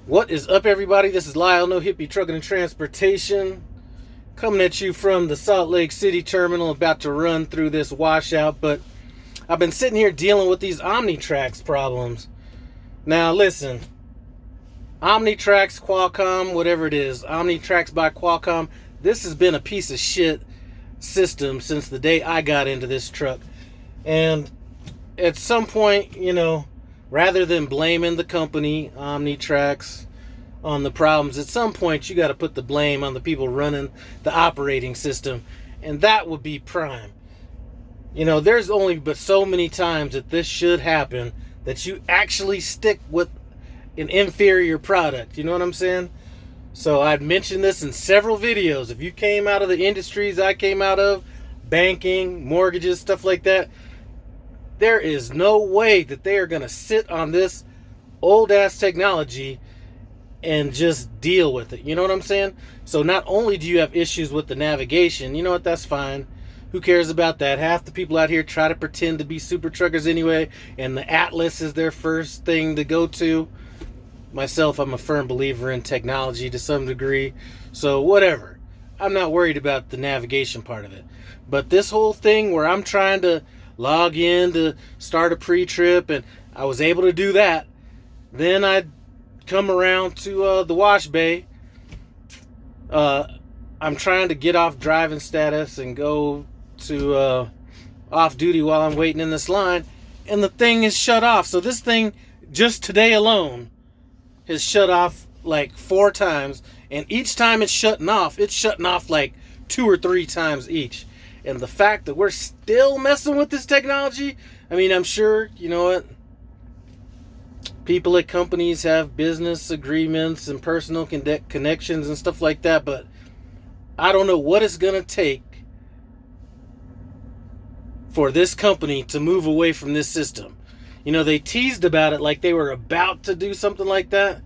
What is up, everybody? This is Lyle, No Hippie Trucking and Transportation, coming at you from the Salt Lake City terminal, about to run through this washout, but I've been sitting here dealing with these Omnitracs problems. Now, listen, Omnitracs, Qualcomm, whatever it is, Omnitracs by Qualcomm, this has been a piece of shit system since the day I got into this truck. And at some point, rather than blaming the company, Omnitracs, on the problems, at some point you got to put the blame on the people running the operating system, and that would be Prime. There's only but so many times that this should happen that you actually stick with an inferior product. You know what I'm saying? So I'd mentioned this in several videos. If you came out of the industries I came out of, banking, mortgages, stuff like that, there is no way that they are going to sit on this old ass technology and just deal with it. You know what I'm saying? So not only do you have issues with the navigation, you know what, that's fine. Who cares about that? Half the people out here try to pretend to be super truckers anyway, and the Atlas is their first thing to go to. Myself, I'm a firm believer in technology to some degree. So whatever. I'm not worried about the navigation part of it. But this whole thing where I'm trying to log in to start a pre-trip, and I was able to do that. Then I'd come around to the wash bay. I'm trying to get off driving status and go to off duty while I'm waiting in this line, and the thing is shut off. So this thing, just today alone, has shut off like 4 times, and each time it's shutting off like 2 or 3 times each. And the fact that we're still messing with this technology, I mean, I'm sure, you know what, people at companies have business agreements and personal connections and stuff like that, but I don't know what it's going to take for this company to move away from this system. They teased about it like they were about to do something like that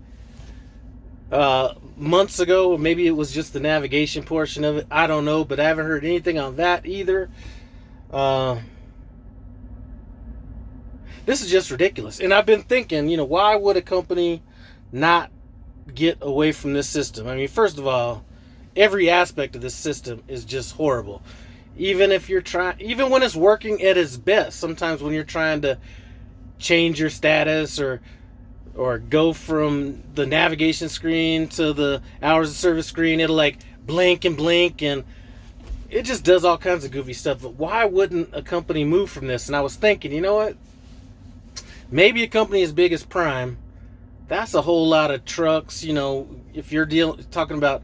months ago. Maybe it was just the navigation portion of it. I don't know, but I haven't heard anything on that either. This is just ridiculous. And I've been thinking, why would a company not get away from this system? I mean, first of all, every aspect of this system is just horrible. Even when it's working at its best, sometimes when you're trying to change your status or go from the navigation screen to the hours of service screen, it'll like blink and it just does all kinds of goofy stuff. But why wouldn't a company move from this? And I was thinking, you know what? Maybe a company as big as Prime, that's a whole lot of trucks. If you're talking about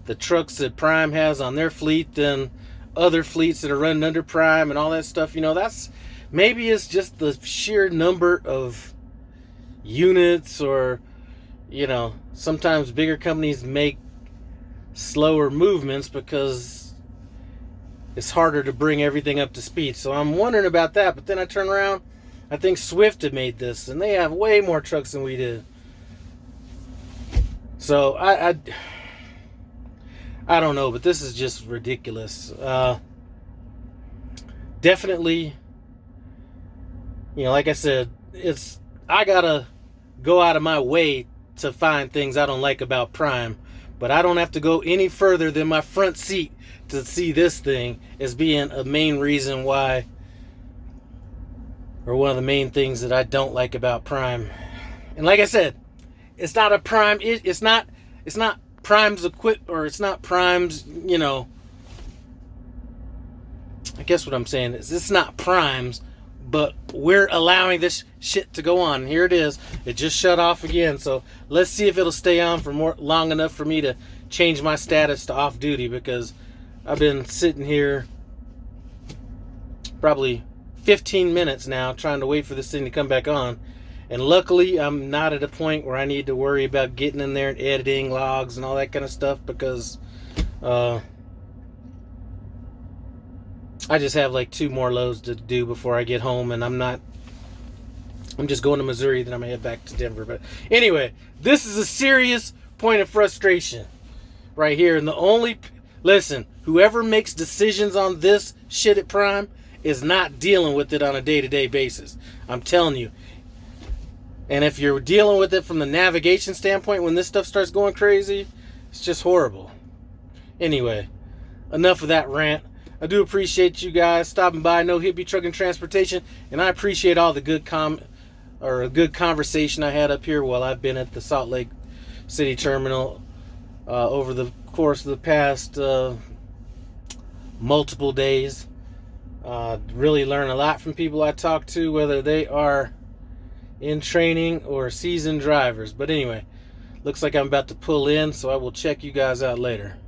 the trucks that Prime has on their fleet, then other fleets that are running under Prime and all that stuff, that's maybe it's just the sheer number of units, or sometimes bigger companies make slower movements because it's harder to bring everything up to speed. So I'm wondering about that. But then I turn around, I think Swift had made this, and they have way more trucks than we did. So I don't know, but this is just ridiculous. Definitely, like I said, I gotta go out of my way to find things I don't like about Prime, but I don't have to go any further than my front seat to see this thing as being a main reason why, or one of the main things that I don't like about Prime. And like I said, it's not a Prime. It's not Prime's or it's not Prime's. I guess what I'm saying is it's not Prime's. But we're allowing this shit to go on. Here it is. It just shut off again. So let's see if it'll stay on for long enough for me to change my status to off duty, because I've been sitting here probably 15 minutes now trying to wait for this thing to come back on. And luckily, I'm not at a point where I need to worry about getting in there and editing logs and all that kind of stuff, because I just have like 2 more loads to do before I get home, and I'm just going to Missouri, then I'm going to head back to Denver. But anyway, this is a serious point of frustration right here. And listen, whoever makes decisions on this shit at Prime is not dealing with it on a day-to-day basis. I'm telling you. And if you're dealing with it from the navigation standpoint, when this stuff starts going crazy, it's just horrible. Anyway, enough of that rant. I do appreciate you guys stopping by. No Hippie Truck and Transportation, and I appreciate all the good good conversation I had up here while I've been at the Salt Lake City Terminal over the course of the past multiple days. Really learn a lot from people I talk to, whether they are in training or seasoned drivers. But anyway, looks like I'm about to pull in, so I will check you guys out later.